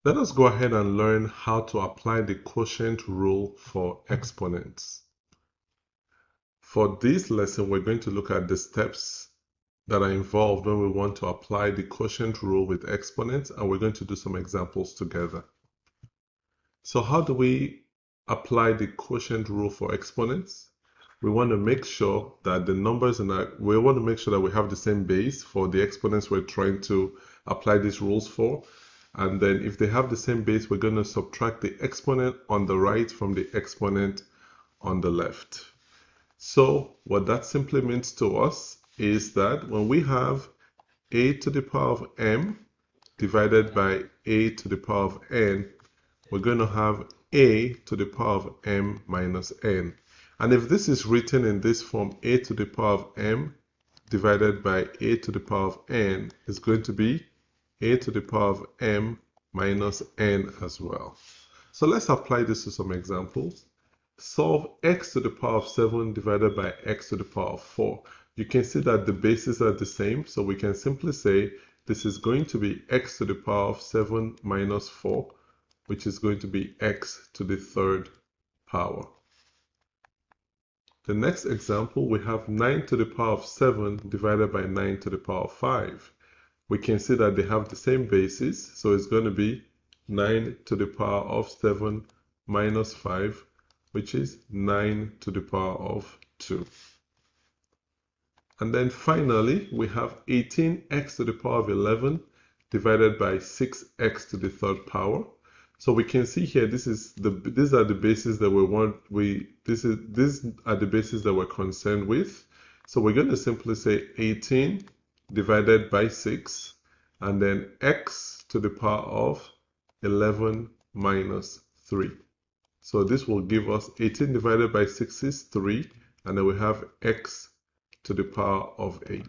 Let us go ahead and learn how to apply the quotient rule for exponents. For this lesson, we're going to look at the steps that are involved when we want to apply the quotient rule with exponents, and we're going to do some examples together. So how do we apply the quotient rule for exponents? We want to make sure that the numbers we want to make sure that we have the same base for the exponents we're trying to apply these rules for. And then if they have the same base, we're going to subtract the exponent on the right from the exponent on the left. So what that simply means to us is that when we have a to the power of m divided by a to the power of n, we're going to have a to the power of m minus n. And if this is written in this form, a to the power of m divided by a to the power of n is going to be a to the power of m minus n as well. So let's apply this to some examples. Solve x to the power of 7 divided by x to the power of 4. You can see that the bases are the same, so we can simply say this is going to be x to the power of 7 minus 4, which is going to be x to the third power. The next example, we have 9 to the power of 7 divided by 9 to the power of 5. We can see that they have the same basis, so it's going to be 9 to the power of 7 minus 5, which is 9 to the power of 2. And then finally, we have 18x to the power of 11 divided by 6x to the third power. So we can see here, these are the bases that these are the bases that we're concerned with. So we're going to simply say 18 divided by 6, and then x to the power of 11 minus 3. So this will give us 18 divided by 6 is 3, and then we have x to the power of 8.